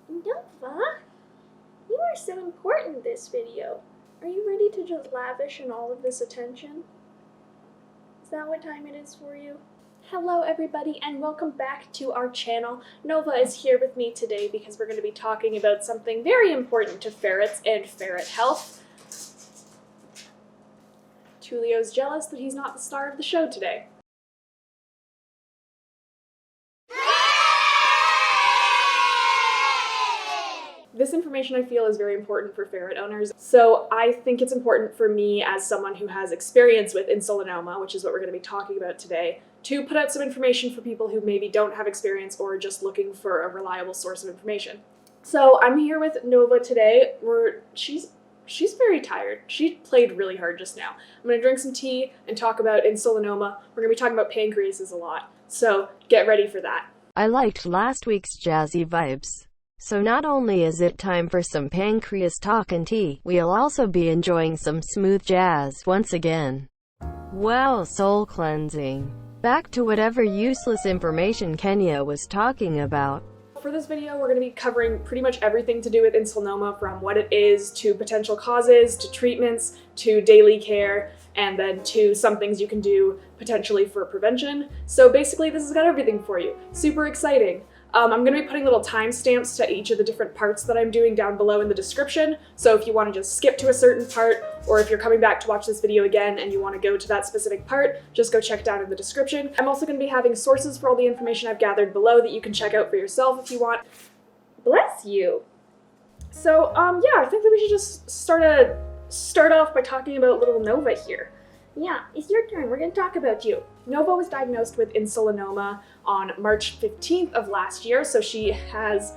Nova, you are so important in this video. Are you ready to just lavish in all of this attention? Is that what time it is for you? Hello everybody and welcome back to our channel. Nova is here with me today because we're going to be talking about something very important to ferrets and ferret health. Tulio's jealous that he's not the star of the show today. This information I feel is very important for ferret owners, so I think it's important for me as someone who has experience with insulinoma, which is what we're going to be talking about today, to put out some information for people who maybe don't have experience or are just looking for a reliable source of information. So I'm here with Nova today. She's very tired. She played really hard just now. I'm going to drink some tea and talk about insulinoma. We're going to be talking about pancreases a lot, so get ready for that. I liked last week's jazzy vibes. So not only is it time for some pancreas talk and tea, we'll also be enjoying some smooth jazz once again. Well, soul cleansing. Back to whatever useless information Kenya was talking about. For this video, we're going to be covering pretty much everything to do with insulinoma, from what it is, to potential causes, to treatments, to daily care, and then to some things you can do potentially for prevention. So basically, this has got everything for you. Super exciting. I'm going to be putting little timestamps to each of the different parts that I'm doing down below in the description, so if you want to just skip to a certain part, or if you're coming back to watch this video again and you want to go to that specific part, just go check down in the description. I'm also going to be having sources for all the information I've gathered below that you can check out for yourself if you want. Bless you! So, yeah, I think that we should just start off by talking about little Nova here. Yeah, it's your turn. We're going to talk about you. Nova was diagnosed with insulinoma on March 15th of last year, so she has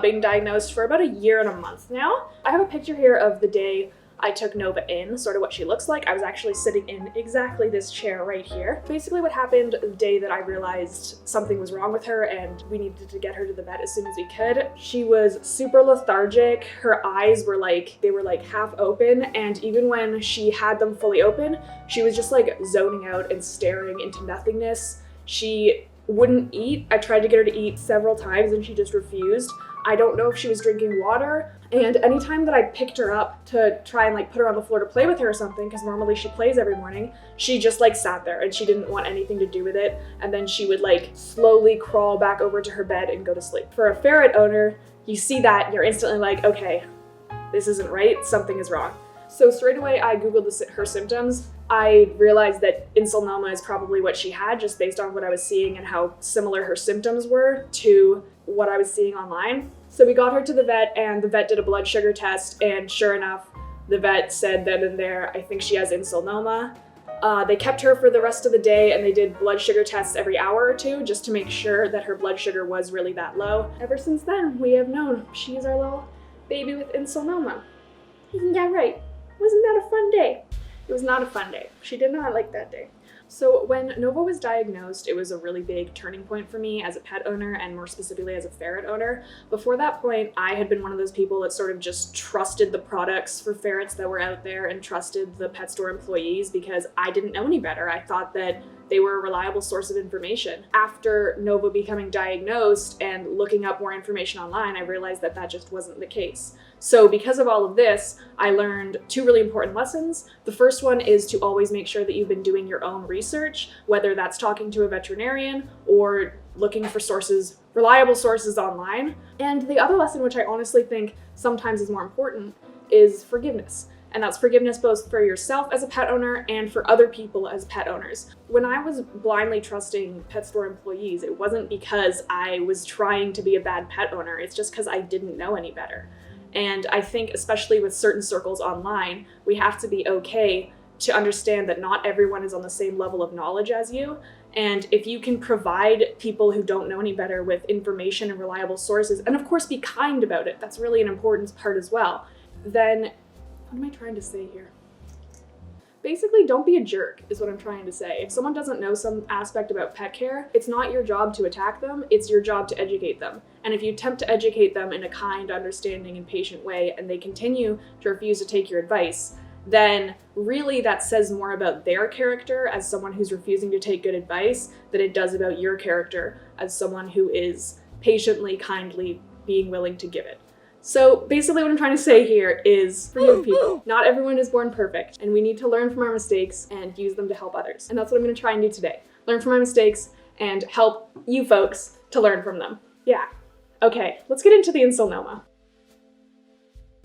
been diagnosed for about a year and a month now. I have a picture here of the day I took Nova in, sort of what she looks like. I was actually sitting in exactly this chair right here. Basically what happened the day that I realized something was wrong with her and we needed to get her to the vet as soon as we could. She was super lethargic. Her eyes were they were half open, and even when she had them fully open, she was just zoning out and staring into nothingness. She wouldn't eat. I tried to get her to eat several times and she just refused. I don't know if she was drinking water, and anytime that I picked her up to try and put her on the floor to play with her or something, because normally she plays every morning, she just sat there and she didn't want anything to do with it, and then she would slowly crawl back over to her bed and go to sleep. For a ferret owner, you see that and you're instantly okay, this isn't right, something is wrong. So straight away I googled her symptoms. I realized that insulinoma is probably what she had, just based on what I was seeing and how similar her symptoms were to what I was seeing online. So we got her to the vet, and the vet did a blood sugar test, and sure enough, the vet said then and there, I think she has insulinoma. They kept her for the rest of the day, and they did blood sugar tests every hour or two just to make sure that her blood sugar was really that low. Ever since then, we have known she's our little baby with insulinoma. Isn't that right? Wasn't that a fun day? It was not a fun day. She did not like that day. So when Nova was diagnosed, it was a really big turning point for me as a pet owner, and more specifically as a ferret owner. Before that point, I had been one of those people that sort of just trusted the products for ferrets that were out there and trusted the pet store employees because I didn't know any better. I thought that they were a reliable source of information. After Nova becoming diagnosed and looking up more information online, I realized that that just wasn't the case. So because of all of this, I learned two really important lessons. The first one is to always make sure that you've been doing your own research, whether that's talking to a veterinarian or looking for sources, reliable sources online. And the other lesson, which I honestly think sometimes is more important, is forgiveness. And that's forgiveness both for yourself as a pet owner and for other people as pet owners. When I was blindly trusting pet store employees, it wasn't because I was trying to be a bad pet owner, it's just because I didn't know any better. And I think, especially with certain circles online, we have to be okay to understand that not everyone is on the same level of knowledge as you. And if you can provide people who don't know any better with information and reliable sources, and of course be kind about it, that's really an important part as well, then what am I trying to say here? Basically, don't be a jerk is what I'm trying to say. If someone doesn't know some aspect about pet care, it's not your job to attack them, it's your job to educate them. And if you attempt to educate them in a kind, understanding, and patient way, and they continue to refuse to take your advice, then really that says more about their character as someone who's refusing to take good advice than it does about your character as someone who is patiently, kindly being willing to give it. So basically what I'm trying to say here is forgive people. Not everyone is born perfect, and we need to learn from our mistakes and use them to help others. And that's what I'm gonna try and do today. Learn from my mistakes and help you folks to learn from them. Yeah. Okay, let's get into the insulinoma.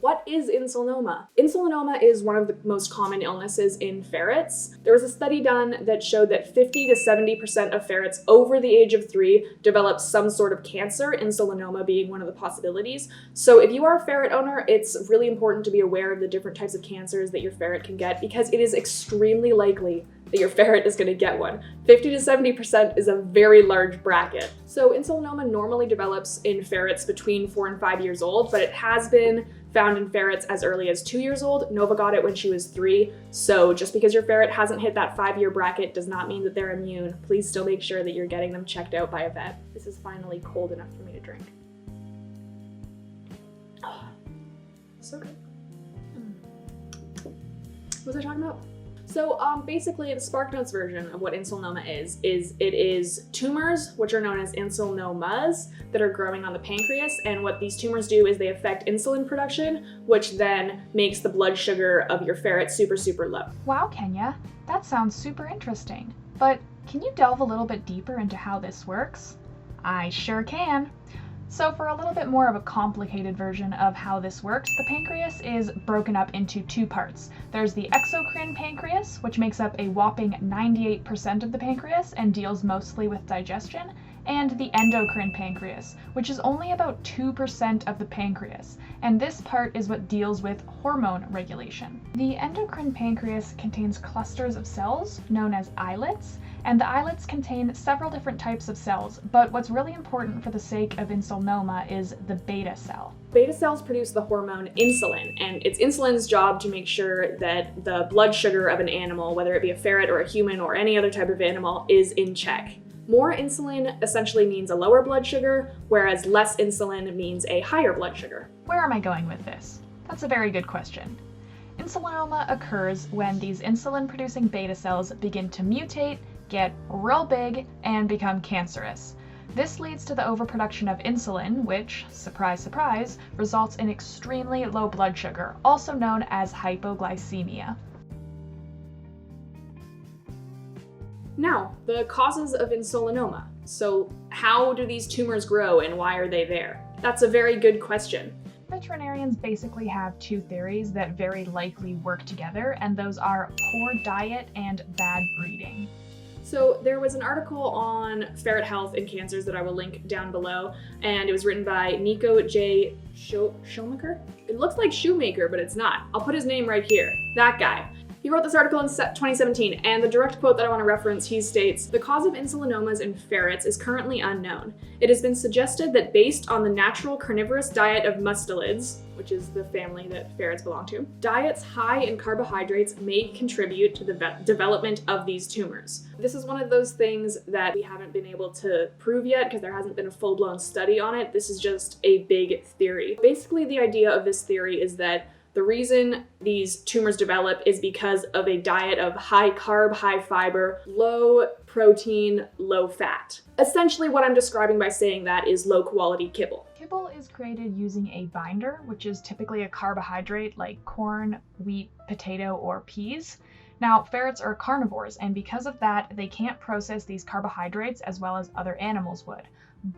What is insulinoma? Insulinoma is one of the most common illnesses in ferrets. There was a study done that showed that 50 to 70% of ferrets over the age of 3 develop some sort of cancer, insulinoma being one of the possibilities. So if you are a ferret owner, it's really important to be aware of the different types of cancers that your ferret can get, because it is extremely likely that your ferret is going to get one. 50 to 70% is a very large bracket. So insulinoma normally develops in ferrets between 4 and 5 years old, but it has been found in ferrets as early as 2 years old. Nova got it when she was 3, so just because your ferret hasn't hit that 5-year bracket does not mean that they're immune. Please still make sure that you're getting them checked out by a vet. This is finally cold enough for me to drink. Oh, so good. What was I talking about? So basically the SparkNotes version of what insulinoma is it is tumors, which are known as insulinomas, that are growing on the pancreas, and what these tumors do is they affect insulin production, which then makes the blood sugar of your ferret super, super low. Wow, Kenya, that sounds super interesting. But can you delve a little bit deeper into how this works? I sure can. So for a little bit more of a complicated version of how this works, the pancreas is broken up into 2 parts. There's the exocrine pancreas, which makes up a whopping 98% of the pancreas and deals mostly with digestion, and the endocrine pancreas, which is only about 2% of the pancreas, and this part is what deals with hormone regulation. The endocrine pancreas contains clusters of cells known as islets, and the islets contain several different types of cells, but what's really important for the sake of insulinoma is the beta cell. Beta cells produce the hormone insulin, and it's insulin's job to make sure that the blood sugar of an animal, whether it be a ferret or a human or any other type of animal, is in check. More insulin essentially means a lower blood sugar, whereas less insulin means a higher blood sugar. Where am I going with this? That's a very good question. Insulinoma occurs when these insulin-producing beta cells begin to mutate, get real big, and become cancerous. This leads to the overproduction of insulin, which, surprise, surprise, results in extremely low blood sugar, also known as hypoglycemia. Now, the causes of insulinoma. So how do these tumors grow and why are they there? That's a very good question. Veterinarians basically have 2 theories that very likely work together, and those are poor diet and bad breeding. So there was an article on ferret health and cancers that I will link down below, and it was written by Nico J. Shoemaker? It looks like Shoemaker, but it's not. I'll put his name right here. That guy. He wrote this article in 2017, and the direct quote that I want to reference, he states, "The cause of insulinomas in ferrets is currently unknown. It has been suggested that based on the natural carnivorous diet of mustelids," which is the family that ferrets belong to, "diets high in carbohydrates may contribute to the development of these tumors." This is one of those things that we haven't been able to prove yet because there hasn't been a full-blown study on it. This is just a big theory. Basically, the idea of this theory is that the reason these tumors develop is because of a diet of high carb, high fiber, low protein, low fat. Essentially what I'm describing by saying that is low quality kibble. Kibble is created using a binder, which is typically a carbohydrate like corn, wheat, potato, or peas. Now, ferrets are carnivores, and because of that, they can't process these carbohydrates as well as other animals would.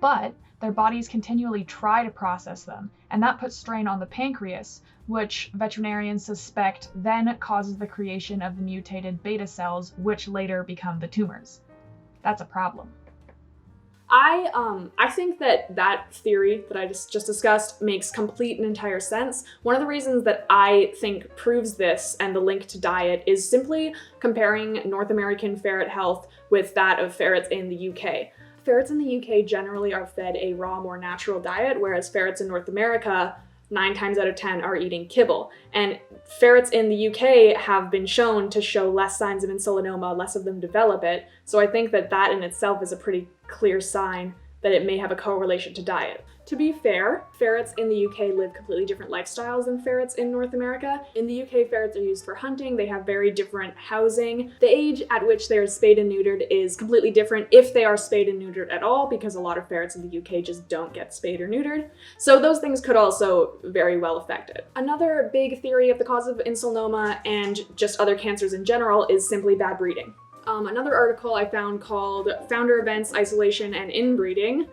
But their bodies continually try to process them, and that puts strain on the pancreas, which veterinarians suspect then causes the creation of the mutated beta cells, which later become the tumors. That's a problem. I think that theory that I just discussed makes complete and entire sense. One of the reasons that I think proves this and the link to diet is simply comparing North American ferret health with that of ferrets in the UK. Ferrets in the UK generally are fed a raw, more natural diet, whereas ferrets in North America 9 times out of 10 are eating kibble. And ferrets in the UK have been shown to show less signs of insulinoma, less of them develop it. So I think that in itself is a pretty clear sign that it may have a correlation to diet. To be fair, ferrets in the UK live completely different lifestyles than ferrets in North America. In the UK, ferrets are used for hunting. They have very different housing. The age at which they are spayed and neutered is completely different if they are spayed and neutered at all, because a lot of ferrets in the UK just don't get spayed or neutered. So those things could also very well affect it. Another big theory of the cause of insulinoma and just other cancers in general is simply bad breeding. Another article I found called Founder Events, Isolation, and Inbreeding,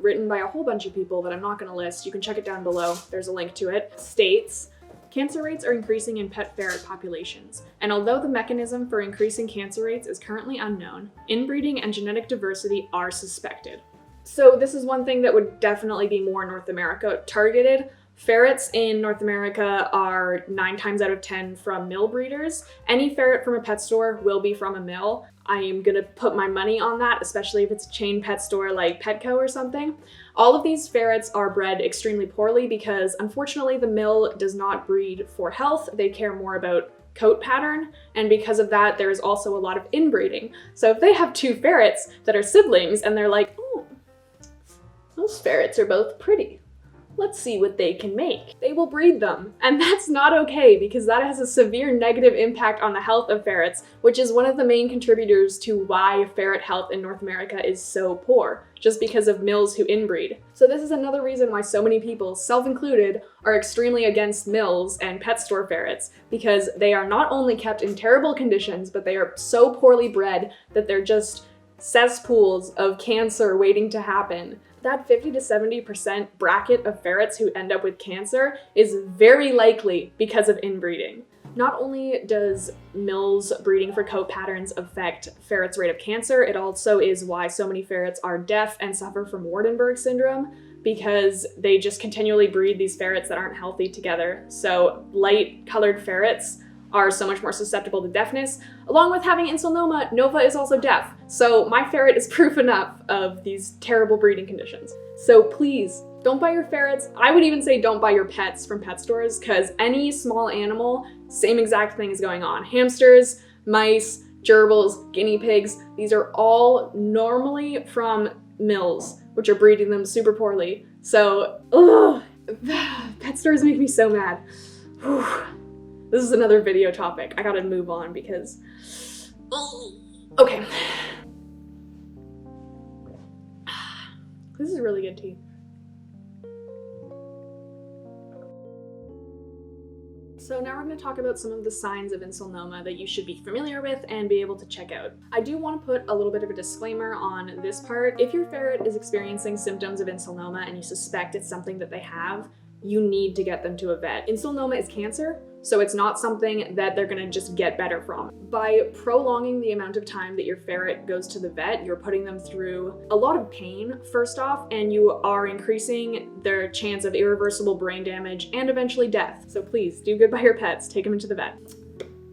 written by a whole bunch of people that I'm not going to list, you can check it down below, there's a link to it, states, cancer rates are increasing in pet ferret populations, and although the mechanism for increasing cancer rates is currently unknown, inbreeding and genetic diversity are suspected. So this is one thing that would definitely be more North America targeted. Ferrets in North America are 9 times out of 10 from mill breeders. Any ferret from a pet store will be from a mill. I am gonna put my money on that, especially if it's a chain pet store like Petco or something. All of these ferrets are bred extremely poorly because unfortunately the mill does not breed for health. They care more about coat pattern, and because of that there is also a lot of inbreeding. So if they have 2 ferrets that are siblings and they're like, oh, those ferrets are both pretty, let's see what they can make, they will breed them. And that's not okay because that has a severe negative impact on the health of ferrets, which is one of the main contributors to why ferret health in North America is so poor, just because of mills who inbreed. So this is another reason why so many people, self-included, are extremely against mills and pet store ferrets, because they are not only kept in terrible conditions, but they are so poorly bred that they're just cesspools of cancer waiting to happen. That 50 to 70% bracket of ferrets who end up with cancer is very likely because of inbreeding. Not only does mills breeding for coat patterns affect ferrets' rate of cancer, it also is why so many ferrets are deaf and suffer from Waardenburg syndrome, because they just continually breed these ferrets that aren't healthy together. So light-colored ferrets are so much more susceptible to deafness. Along with having insulinoma, Nova is also deaf. So my ferret is proof enough of these terrible breeding conditions. So please, don't buy your ferrets. I would even say don't buy your pets from pet stores, because any small animal, same exact thing is going on. Hamsters, mice, gerbils, guinea pigs, these are all normally from mills, which are breeding them super poorly. So, ugh, pet stores make me so mad. Whew. This is another video topic. I gotta move on because, okay. This is really good tea. So now we're going to talk about some of the signs of insulinoma that you should be familiar with and be able to check out. I do want to put a little bit of a disclaimer on this part. If your ferret is experiencing symptoms of insulinoma and you suspect it's something that they have, you need to get them to a vet. Insulinoma is cancer, so it's not something that they're gonna just get better from. By prolonging the amount of time that your ferret goes to the vet, you're putting them through a lot of pain, first off, and you are increasing their chance of irreversible brain damage and eventually death. So please, do good by your pets, take them into the vet.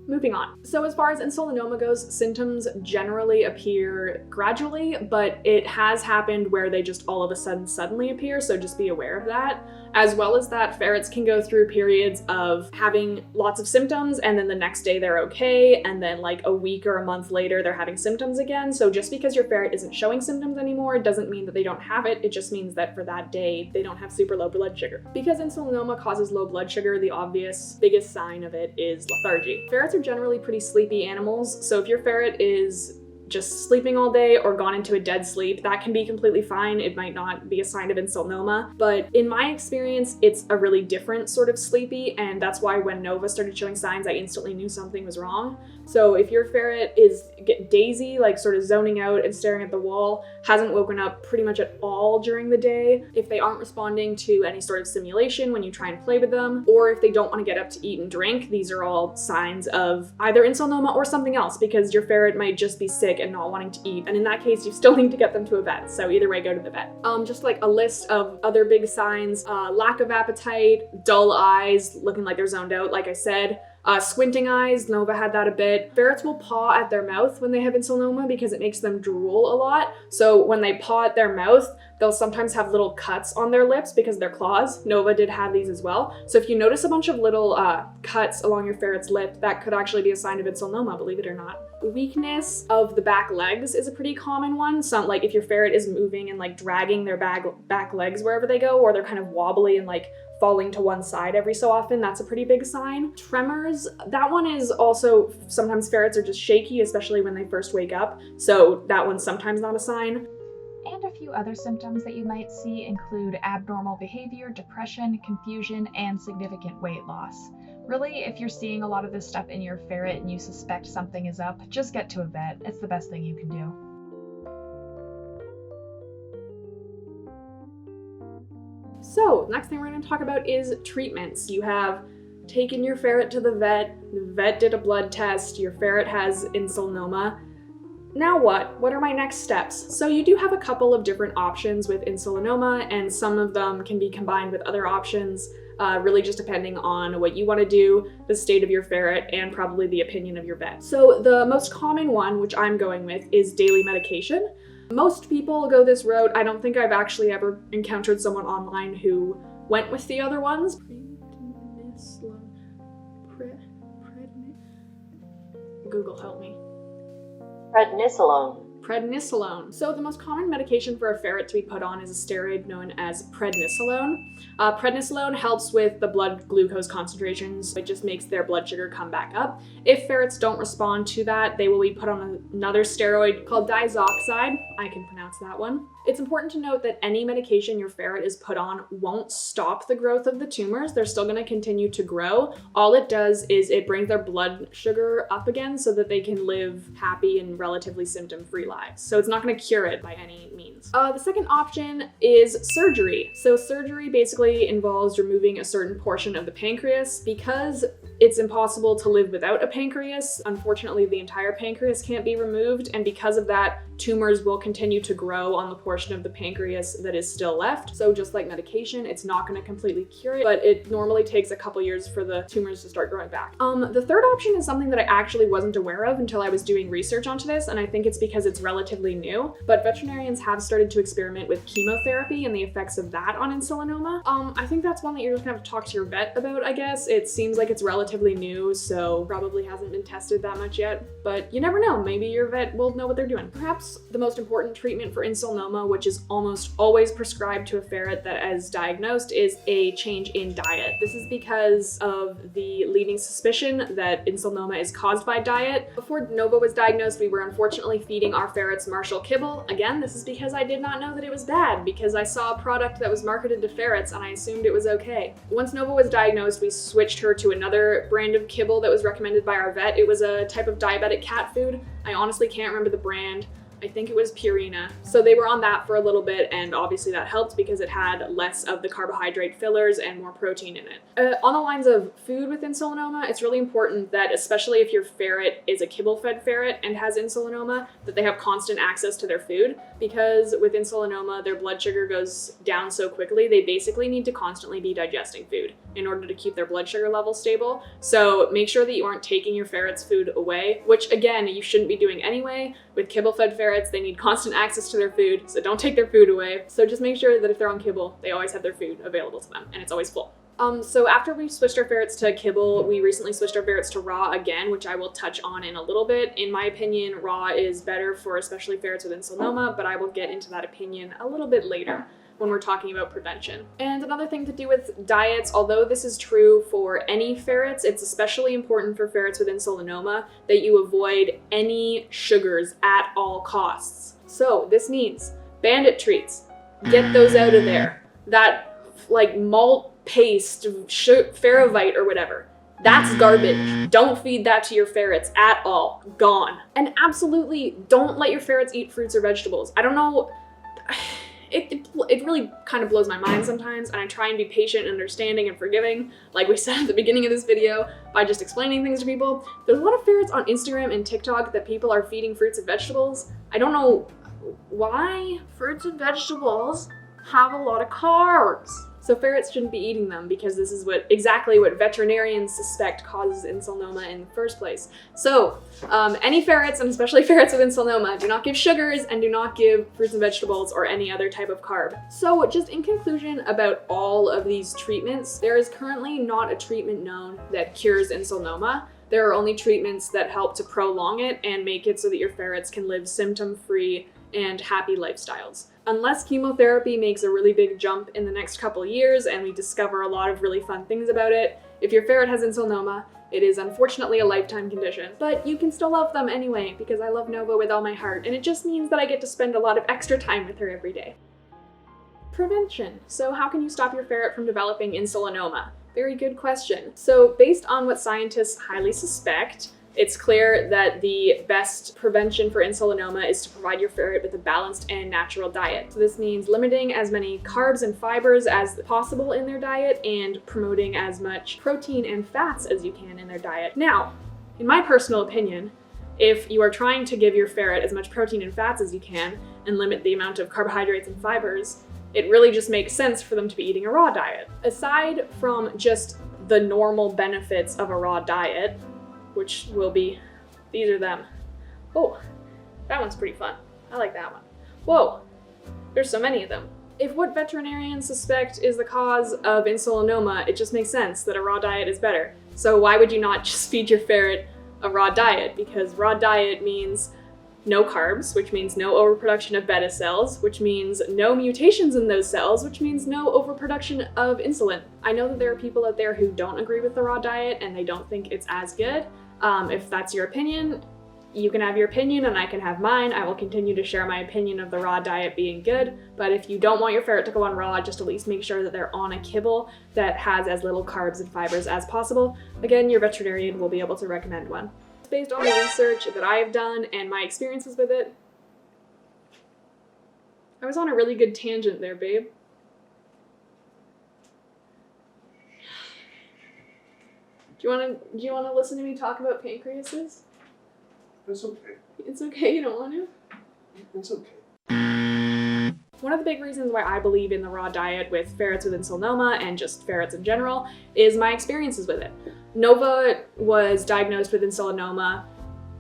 Moving on. So as far as insulinoma goes, symptoms generally appear gradually, but it has happened where they just all of a sudden suddenly appear, so just be aware of that. As well as that, ferrets can go through periods of having lots of symptoms and then the next day they're okay, and then like a week or a month later they're having symptoms again. So just because your ferret isn't showing symptoms anymore doesn't mean that they don't have it, it just means that for that day they don't have super low blood sugar. Because insulinoma causes low blood sugar, the obvious biggest sign of it is lethargy. Ferrets are generally pretty sleepy animals, so if your ferret is just sleeping all day or gone into a dead sleep, that can be completely fine. It might not be a sign of insulinoma, but in my experience, it's a really different sort of sleepy, and that's why when Nova started showing signs, I instantly knew something was wrong. So if your ferret is daisy, like sort of zoning out and staring at the wall, hasn't woken up pretty much at all during the day, if they aren't responding to any sort of stimulation when you try and play with them, or if they don't want to get up to eat and drink, these are all signs of either insulinoma or something else, because your ferret might just be sick and not wanting to eat, and in that case you still need to get them to a vet. So either way, go to the vet. Just like a list of other big signs: lack of appetite, dull eyes, looking like they're zoned out, like I said. Squinting eyes, Nova had that a bit. Ferrets will paw at their mouth when they have insulinoma because it makes them drool a lot. So when they paw at their mouth, they'll sometimes have little cuts on their lips because they're claws. Nova did have these as well. So if you notice a bunch of little cuts along your ferret's lip, that could actually be a sign of insulinoma, believe it or not. Weakness of the back legs is a pretty common one. Some, like if your ferret is moving and like dragging their back legs wherever they go, or they're kind of wobbly and like falling to one side every so often, that's a pretty big sign. Tremors, that one is also, sometimes ferrets are just shaky, especially when they first wake up. So that one's sometimes not a sign. And a few other symptoms that you might see include abnormal behavior, depression, confusion, and significant weight loss. Really, if you're seeing a lot of this stuff in your ferret and you suspect something is up, just get to a vet. It's the best thing you can do. So, next thing we're going to talk about is treatments. You have taken your ferret to the vet did a blood test, your ferret has insulinoma. Now what? What are my next steps? So you do have a couple of different options with insulinoma, and some of them can be combined with other options, really just depending on what you want to do, the state of your ferret, and probably the opinion of your vet. So the most common one, which I'm going with, is daily medication. Most people go this route. I don't think I've actually ever encountered someone online who went with the other ones. Google, help me. Prednisolone. So the most common medication for a ferret to be put on is a steroid known as prednisolone. Prednisolone helps with the blood glucose concentrations. It just makes their blood sugar come back up. If ferrets don't respond to that, they will be put on another steroid called diazoxide. I can pronounce that one. It's important to note that any medication your ferret is put on won't stop the growth of the tumors. They're still going to continue to grow. All it does is it brings their blood sugar up again so that they can live happy and relatively symptom-free lives. So it's not going to cure it by any means. The second option is surgery. So surgery basically involves removing a certain portion of the pancreas. Because it's impossible to live without a pancreas, unfortunately the entire pancreas can't be removed, and because of that, tumors will continue to grow on the portion of the pancreas that is still left. So just like medication, it's not going to completely cure it, but it normally takes a couple years for the tumors to start growing back. The third option is something that I actually wasn't aware of until I was doing research onto this, and I think it's because it's relatively new, but veterinarians have started to experiment with chemotherapy and the effects of that on insulinoma. I think that's one that you're just gonna have to talk to your vet about, I guess. It seems like it's relatively new, so probably hasn't been tested that much yet, but you never know, maybe your vet will know what they're doing. Perhaps the most important treatment for insulinoma, which is almost always prescribed to a ferret that is diagnosed, is a change in diet. This is because of the leading suspicion that insulinoma is caused by diet. Before Nova was diagnosed, we were unfortunately feeding our ferrets Marshall kibble. Again, this is because I did not know that it was bad, because I saw a product that was marketed to ferrets and I assumed it was okay. Once Nova was diagnosed, we switched her to another brand of kibble that was recommended by our vet. It was a type of diabetic cat food. I honestly can't remember the brand. I think it was Purina. So they were on that for a little bit, and obviously that helped because it had less of the carbohydrate fillers and more protein in it. On the lines of food with insulinoma, it's really important that, especially if your ferret is a kibble-fed ferret and has insulinoma, that they have constant access to their food, because with insulinoma, their blood sugar goes down so quickly, they basically need to constantly be digesting food in order to keep their blood sugar level stable. So make sure that you aren't taking your ferret's food away, which again, you shouldn't be doing anyway. With kibble-fed ferrets, they need constant access to their food, so don't take their food away. So just make sure that if they're on kibble, they always have their food available to them, and it's always full. So after we switched our ferrets to kibble, we recently switched our ferrets to raw again, which I will touch on in a little bit. In my opinion, raw is better for especially ferrets with insulinoma, but I will get into that opinion a little bit later when we're talking about prevention. And another thing to do with diets, although this is true for any ferrets, it's especially important for ferrets with insulinoma that you avoid any sugars at all costs. So this means bandit treats, get those out of there. That like malt paste, Ferrovite or whatever, that's garbage. Don't feed that to your ferrets at all. Gone. And absolutely don't let your ferrets eat fruits or vegetables. I don't know, it really kind of blows my mind sometimes, and I try and be patient and understanding and forgiving, like we said at the beginning of this video, by just explaining things to people. There's a lot of ferrets on Instagram and TikTok that people are feeding fruits and vegetables. I don't know why. Fruits and vegetables have a lot of carbs. So ferrets shouldn't be eating them because this is exactly what veterinarians suspect causes insulinoma in the first place. So any ferrets, and especially ferrets with insulinoma, do not give sugars and do not give fruits and vegetables or any other type of carb. So just in conclusion about all of these treatments, there is currently not a treatment known that cures insulinoma. There are only treatments that help to prolong it and make it so that your ferrets can live symptom-free and happy lifestyles. Unless chemotherapy makes a really big jump in the next couple years and we discover a lot of really fun things about it, if your ferret has insulinoma, it is unfortunately a lifetime condition. But you can still love them anyway, because I love Nova with all my heart, and it just means that I get to spend a lot of extra time with her every day. Prevention. So how can you stop your ferret from developing insulinoma? Very good question. So based on what scientists highly suspect, it's clear that the best prevention for insulinoma is to provide your ferret with a balanced and natural diet. So this means limiting as many carbs and fibers as possible in their diet and promoting as much protein and fats as you can in their diet. Now, in my personal opinion, if you are trying to give your ferret as much protein and fats as you can and limit the amount of carbohydrates and fibers, it really just makes sense for them to be eating a raw diet. Aside from just the normal benefits of a raw diet, which will be, these are them. Oh, that one's pretty fun. I like that one. Whoa, there's so many of them. If what veterinarians suspect is the cause of insulinoma, it just makes sense that a raw diet is better. So why would you not just feed your ferret a raw diet? Because raw diet means no carbs, which means no overproduction of beta cells, which means no mutations in those cells, which means no overproduction of insulin. I know that there are people out there who don't agree with the raw diet and they don't think it's as good. If that's your opinion, you can have your opinion and I can have mine. I will continue to share my opinion of the raw diet being good, but if you don't want your ferret to go on raw, just at least make sure that they're on a kibble that has as little carbs and fibers as possible. Again, your veterinarian will be able to recommend one. Based on the research that I have done and my experiences with it. I was on a really good tangent there, babe. Do you wanna listen to me talk about pancreases? It's okay. It's okay, you don't want to? It's okay. One of the big reasons why I believe in the raw diet with ferrets with insulinoma and just ferrets in general is my experiences with it. Nova was diagnosed with insulinoma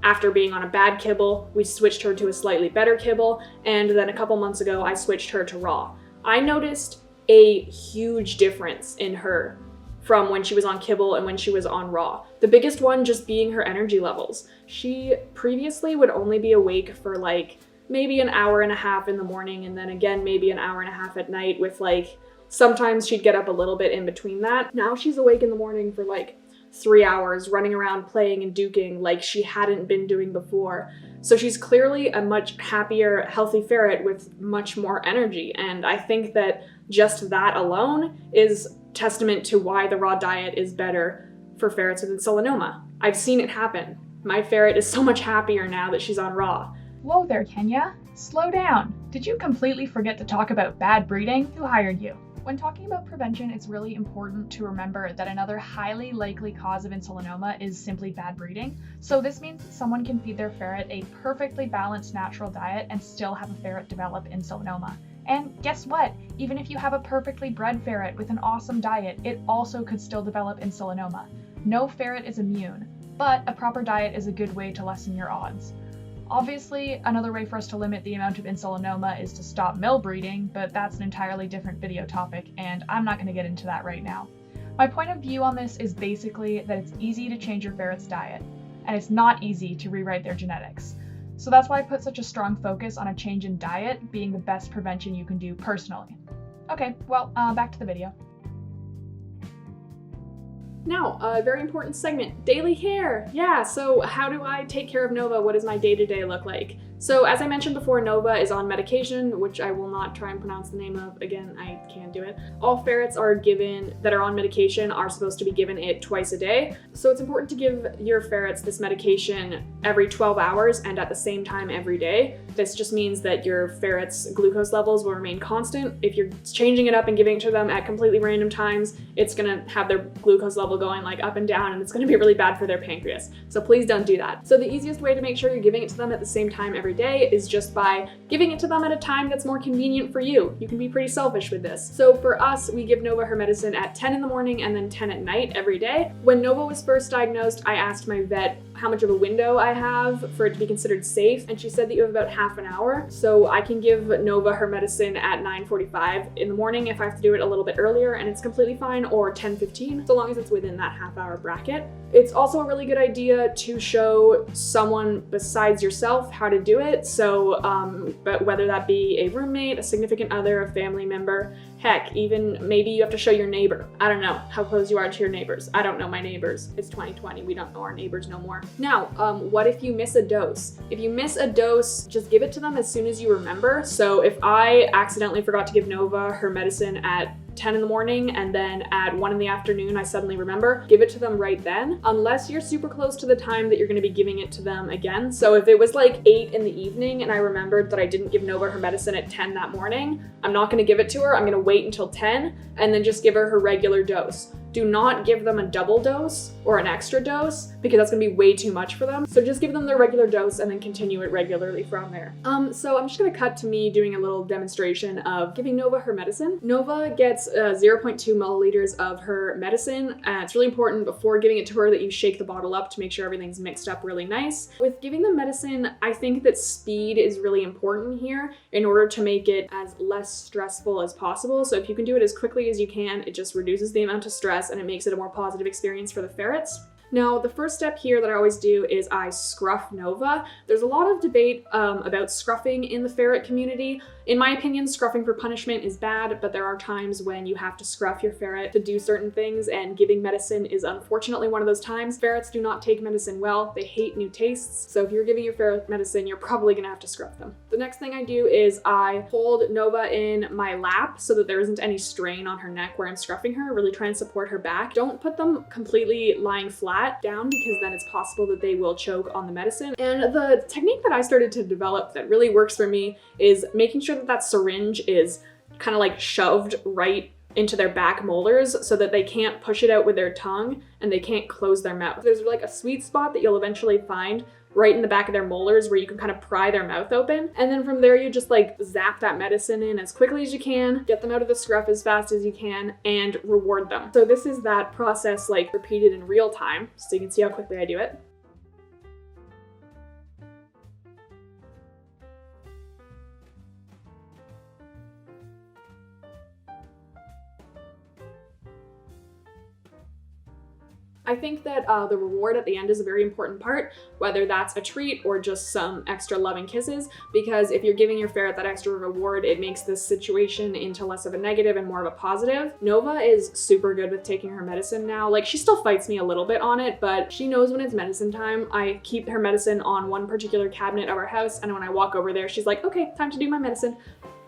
after being on a bad kibble. We switched her to a slightly better kibble, and then a couple months ago I switched her to raw. I noticed a huge difference in her from when she was on kibble and when she was on raw. The biggest one just being her energy levels. She previously would only be awake for like maybe an hour and a half in the morning and then again maybe an hour and a half at night with like, sometimes she'd get up a little bit in between that. Now she's awake in the morning for like 3 hours running around playing and duking like she hadn't been doing before. So she's clearly a much happier, healthy ferret with much more energy. And I think that just that alone is testament to why the raw diet is better for ferrets with insulinoma. I've seen it happen. My ferret is so much happier now that she's on raw. Whoa there, Kenya. Slow down. Did you completely forget to talk about bad breeding? Who hired you? When talking about prevention, it's really important to remember that another highly likely cause of insulinoma is simply bad breeding. So this means that someone can feed their ferret a perfectly balanced natural diet and still have a ferret develop insulinoma. And guess what? Even if you have a perfectly bred ferret with an awesome diet, it also could still develop insulinoma. No ferret is immune, but a proper diet is a good way to lessen your odds. Obviously, another way for us to limit the amount of insulinoma is to stop mill breeding, but that's an entirely different video topic, and I'm not going to get into that right now. My point of view on this is basically that it's easy to change your ferret's diet, and it's not easy to rewrite their genetics. So that's why I put such a strong focus on a change in diet being the best prevention you can do personally. Okay, well, back to the video. Now, a very important segment, daily care. Yeah, so how do I take care of Nova? What does my day-to-day look like? So as I mentioned before, Nova is on medication, which I will not try and pronounce the name of. Again, I can't do it. All ferrets that are on medication are supposed to be given it twice a day. So it's important to give your ferrets this medication every 12 hours and at the same time every day. This just means that your ferret's glucose levels will remain constant. If you're changing it up and giving it to them at completely random times, it's gonna have their glucose level going like up and down, and it's gonna be really bad for their pancreas. So please don't do that. So the easiest way to make sure you're giving it to them at the same time every day is just by giving it to them at a time that's more convenient for you. You can be pretty selfish with this. So for us, we give Nova her medicine at 10 in the morning and then 10 at night every day. When Nova was first diagnosed, I asked my vet how much of a window I have for it to be considered safe, and she said that you have about half an hour. So I can give Nova her medicine at 9:45 in the morning if I have to do it a little bit earlier, and it's completely fine, or 10:15, so long as it's within that half-hour bracket. It's also a really good idea to show someone besides yourself how to do it. So, but whether that be a roommate, a significant other, a family member, heck, even maybe you have to show your neighbor. I don't know how close you are to your neighbors. I don't know my neighbors. It's 2020. We don't know our neighbors no more. Now, what if you miss a dose? If you miss a dose, just give it to them as soon as you remember. So if I accidentally forgot to give Nova her medicine at 10 in the morning and then at 1 in the afternoon I suddenly remember, give it to them right then, unless you're super close to the time that you're going to be giving it to them again. So if it was like 8 in the evening and I remembered that I didn't give Nova her medicine at 10 that morning, I'm not going to give it to her. I'm going to wait until 10 and then just give her her regular dose. Do not give them a double dose or an extra dose, because that's gonna be way too much for them. So just give them their regular dose and then continue it regularly from there. So I'm just gonna cut to me doing a little demonstration of giving Nova her medicine. Nova gets 0.2 milliliters of her medicine. It's really important before giving it to her that you shake the bottle up to make sure everything's mixed up really nice. With giving them medicine, I think that speed is really important here in order to make it as less stressful as possible. So if you can do it as quickly as you can, it just reduces the amount of stress and it makes it a more positive experience for the ferrets. Now, the first step here that I always do is I scruff Nova. There's a lot of debate about scruffing in the ferret community. In my opinion, scruffing for punishment is bad, but there are times when you have to scruff your ferret to do certain things, and giving medicine is unfortunately one of those times. Ferrets do not take medicine well. They hate new tastes. So if you're giving your ferret medicine, you're probably gonna have to scruff them. The next thing I do is I hold Nova in my lap so that there isn't any strain on her neck where I'm scruffing her, really try and support her back. Don't put them completely lying flat down, because then it's possible that they will choke on the medicine. And the technique that I started to develop that really works for me is making sure that that syringe is kind of like shoved right into their back molars so that they can't push it out with their tongue and they can't close their mouth. There's like a sweet spot that you'll eventually find right in the back of their molars where you can kind of pry their mouth open. And then from there, you just like zap that medicine in as quickly as you can, get them out of the scruff as fast as you can, and reward them. So this is that process like repeated in real time, so you can see how quickly I do it. I think that the reward at the end is a very important part, whether that's a treat or just some extra loving kisses, because if you're giving your ferret that extra reward, it makes this situation into less of a negative and more of a positive. Nova is super good with taking her medicine now. Like, she still fights me a little bit on it, but she knows when it's medicine time. I keep her medicine on one particular cabinet of our house, and when I walk over there, she's like, okay, time to do my medicine.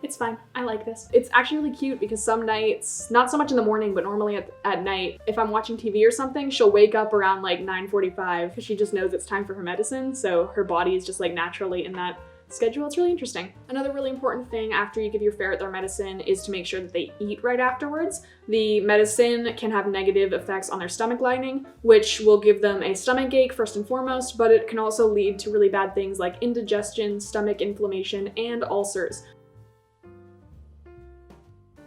It's fine, I like this. It's actually really cute because some nights, not so much in the morning, but normally at night, if I'm watching TV or something, she'll wake up around like 9:45 because she just knows it's time for her medicine. So her body is just like naturally in that schedule. It's really interesting. Another really important thing after you give your ferret their medicine is to make sure that they eat right afterwards. The medicine can have negative effects on their stomach lining, which will give them a stomach ache first and foremost, but it can also lead to really bad things like indigestion, stomach inflammation, and ulcers.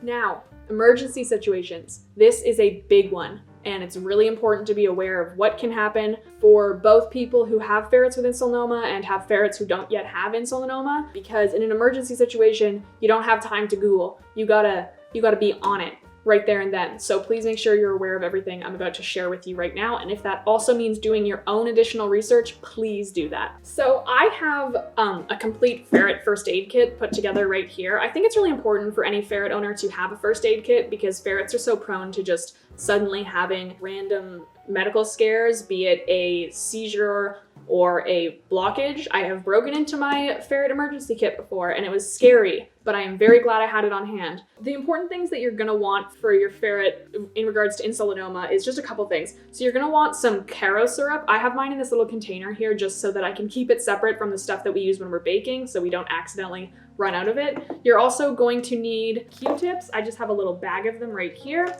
Now, emergency situations. This is a big one, and it's really important to be aware of what can happen for both people who have ferrets with insulinoma and have ferrets who don't yet have insulinoma, because in an emergency situation, you don't have time to Google. You gotta be on it right there and then. So please make sure you're aware of everything I'm about to share with you right now. And if that also means doing your own additional research, please do that. So I have a complete ferret first aid kit put together right here. I think it's really important for any ferret owner to have a first aid kit because ferrets are so prone to just suddenly having random medical scares, be it a seizure, or a blockage. I have broken into my ferret emergency kit before and it was scary, but I am very glad I had it on hand. The important things that you're gonna want for your ferret in regards to insulinoma is just a couple things. So you're gonna want some Caro syrup. I have mine in this little container here just so that I can keep it separate from the stuff that we use when we're baking so we don't accidentally run out of it. You're also going to need Q-tips. I just have a little bag of them right here.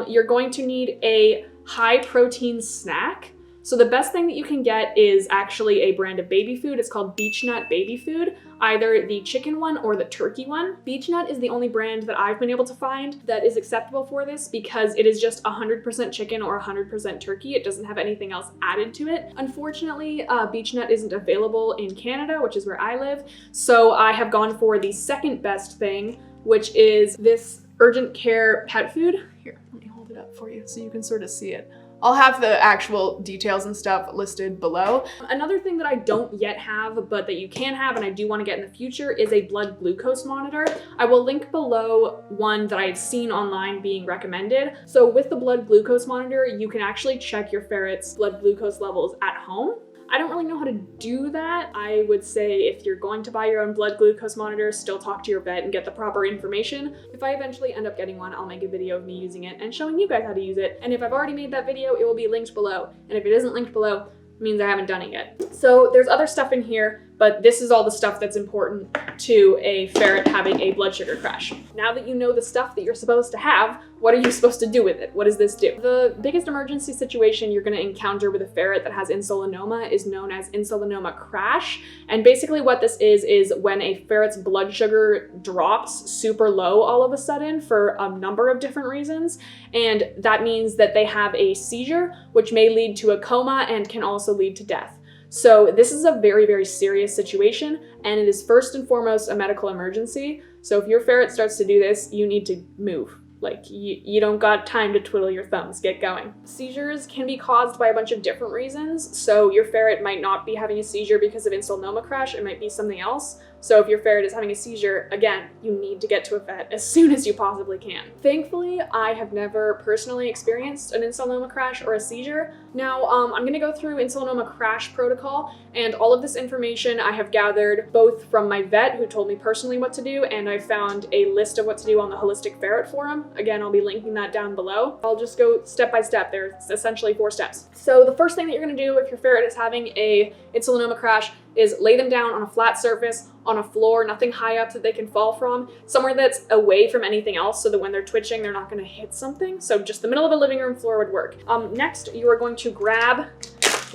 You're going to need a high protein snack. So the best thing that you can get is actually a brand of baby food. It's called Beechnut baby food, either the chicken one or the turkey one. Beechnut is the only brand that I've been able to find that is acceptable for this because it is just 100% chicken or 100% turkey. It doesn't have anything else added to it. Unfortunately, Beechnut isn't available in Canada, which is where I live. So I have gone for the second best thing, which is this urgent care pet food. Here, let me hold it up for you so you can sort of see it. I'll have the actual details and stuff listed below. Another thing that I don't yet have, but that you can have and I do want to get in the future is a blood glucose monitor. I will link below one that I've seen online being recommended. So with the blood glucose monitor, you can actually check your ferret's blood glucose levels at home. I don't really know how to do that. I would say if you're going to buy your own blood glucose monitor, still talk to your vet and get the proper information. If I eventually end up getting one, I'll make a video of me using it and showing you guys how to use it. And if I've already made that video, it will be linked below. And if it isn't linked below, it means I haven't done it yet. So there's other stuff in here, but this is all the stuff that's important to a ferret having a blood sugar crash. Now that you know the stuff that you're supposed to have, what are you supposed to do with it? What does this do? The biggest emergency situation you're gonna encounter with a ferret that has insulinoma is known as insulinoma crash. And basically what this is when a ferret's blood sugar drops super low all of a sudden for a number of different reasons. And that means that they have a seizure, which may lead to a coma and can also lead to death. So this is a very, very serious situation, and it is first and foremost a medical emergency. So if your ferret starts to do this, you need to move. Like, you don't got time to twiddle your thumbs, get going. Seizures can be caused by a bunch of different reasons. So your ferret might not be having a seizure because of insulinoma crash, it might be something else. So if your ferret is having a seizure, again, you need to get to a vet as soon as you possibly can. Thankfully, I have never personally experienced an insulinoma crash or a seizure. Now, I'm gonna go through insulinoma crash protocol, and all of this information I have gathered both from my vet who told me personally what to do, and I found a list of what to do on the Holistic Ferret Forum. Again, I'll be linking that down below. I'll just go step by step. There's essentially 4 steps. So the first thing that you're gonna do if your ferret is having a insulinoma crash is lay them down on a flat surface, on a floor, nothing high up that they can fall from, somewhere that's away from anything else so that when they're twitching, they're not gonna hit something. So just the middle of a living room floor would work. Next, you are going to grab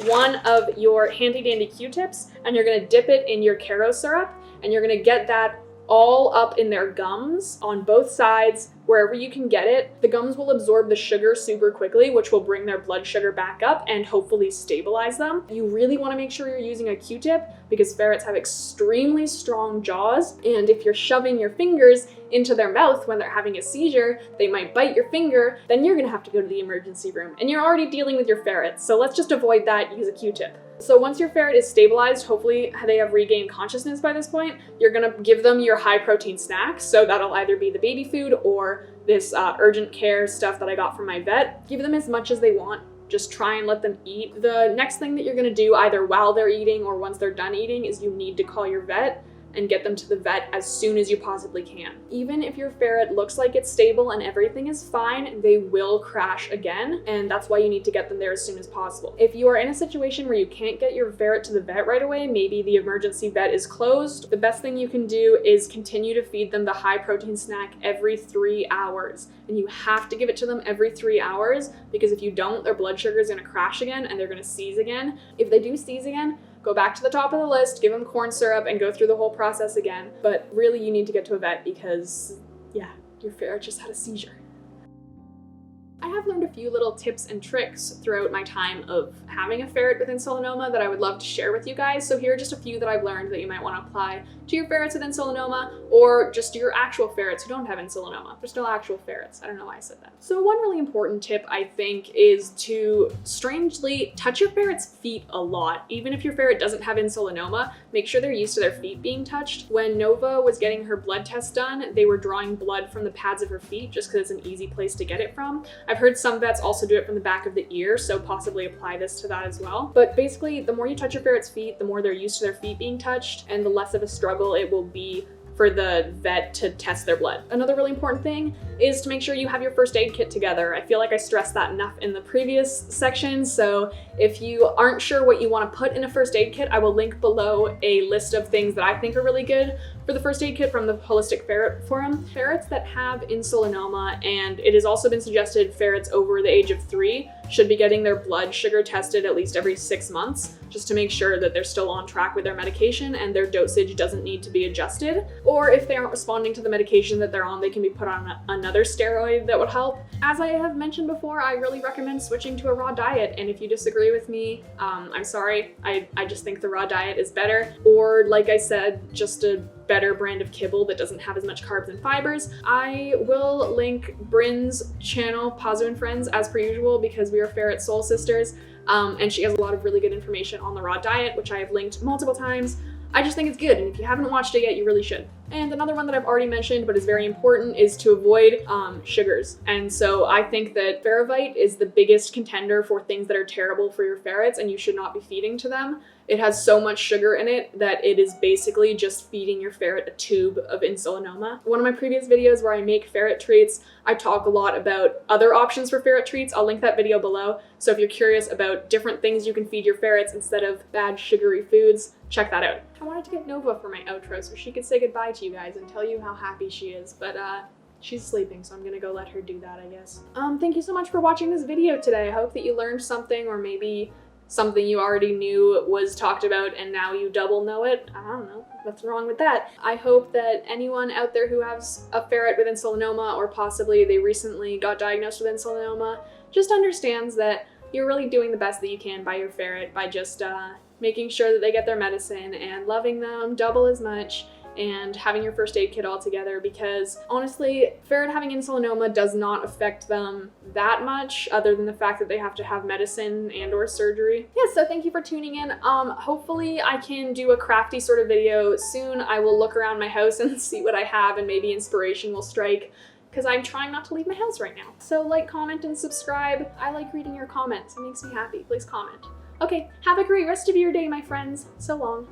one of your handy dandy Q-tips and you're gonna dip it in your Caro syrup and you're gonna get that all up in their gums on both sides, wherever you can get it. The gums will absorb the sugar super quickly, which will bring their blood sugar back up and hopefully stabilize them. You really want to make sure you're using a Q-tip because ferrets have extremely strong jaws, and if you're shoving your fingers into their mouth when they're having a seizure, they might bite your finger, then you're gonna have to go to the emergency room. And you're already dealing with your ferrets, so let's just avoid that, use a Q-tip. So once your ferret is stabilized, hopefully they have regained consciousness by this point, you're gonna give them your high protein snack. So that'll either be the baby food or this urgent care stuff that I got from my vet. Give them as much as they want. Just try and let them eat. The next thing that you're gonna do either while they're eating or once they're done eating is you need to call your vet and get them to the vet as soon as you possibly can. Even if your ferret looks like it's stable and everything is fine, they will crash again, and that's why you need to get them there as soon as possible. If you are in a situation where you can't get your ferret to the vet right away, maybe the emergency vet is closed, the best thing you can do is continue to feed them the high protein snack every 3 hours. And you have to give it to them every 3 hours because if you don't, their blood sugar is gonna crash again and they're gonna seize again. If they do seize again, go back to the top of the list, give them corn syrup, and go through the whole process again. But really, you need to get to a vet because, yeah, your ferret just had a seizure. I have learned a few little tips and tricks throughout my time of having a ferret with insulinoma that I would love to share with you guys. So here are just a few that I've learned that you might want to apply to your ferrets with insulinoma, or just your actual ferrets who don't have insulinoma. They're still actual ferrets. I don't know why I said that. So one really important tip, I think, is to strangely touch your ferret's feet a lot. Even if your ferret doesn't have insulinoma, make sure they're used to their feet being touched. When Nova was getting her blood test done, they were drawing blood from the pads of her feet just because it's an easy place to get it from. I've heard some vets also do it from the back of the ear, so possibly apply this to that as well. But basically, the more you touch your ferret's feet, the more they're used to their feet being touched, and the less of a struggle it will be for the vet to test their blood. Another really important thing is to make sure you have your first aid kit together. I feel like I stressed that enough in the previous section, so if you aren't sure what you want to put in a first aid kit, I will link below a list of things that I think are really good for the first aid kit from the Holistic Ferret Forum. Ferrets that have insulinoma, and it has also been suggested ferrets over the age of 3 should be getting their blood sugar tested at least every 6 months, just to make sure that they're still on track with their medication and their dosage doesn't need to be adjusted. Or if they aren't responding to the medication that they're on, they can be put on another steroid that would help. As I have mentioned before, I really recommend switching to a raw diet, and if you disagree with me, I'm sorry. I just think the raw diet is better. Or like I said, just a better brand of kibble that doesn't have as much carbs and fibers. I will link Bryn's channel, Pazu and Friends, as per usual, because we are ferret soul sisters, and she has a lot of really good information on the raw diet, which I have linked multiple times. I just think it's good, and if you haven't watched it yet, you really should. And another one that I've already mentioned, but is very important, is to avoid sugars. And so I think that Ferrovite is the biggest contender for things that are terrible for your ferrets, and you should not be feeding to them. It has so much sugar in it that it is basically just feeding your ferret a tube of insulinoma. One of my previous videos where I make ferret treats, I talk a lot about other options for ferret treats. I'll link that video below. So if you're curious about different things you can feed your ferrets instead of bad sugary foods, check that out. I wanted to get Nova for my outro so she could say goodbye to you guys and tell you how happy she is, but she's sleeping, so I'm gonna go let her do that, I guess. Thank you so much for watching this video today. I hope that you learned something, or maybe something you already knew was talked about and now you double know it. I don't know, what's wrong with that? I hope that anyone out there who has a ferret with insulinoma, or possibly they recently got diagnosed with insulinoma, just understands that you're really doing the best that you can by your ferret by just making sure that they get their medicine and loving them double as much, and having your first aid kit all together, because honestly, ferret having insulinoma does not affect them that much, other than the fact that they have to have medicine and or surgery. Yeah, so thank you for tuning in. Hopefully I can do a crafty sort of video soon. I will look around my house and see what I have, and maybe inspiration will strike, because I'm trying not to leave my house right now. So like, comment, and subscribe. I like reading your comments. It makes me happy. Please comment. Okay, have a great rest of your day, my friends. So long.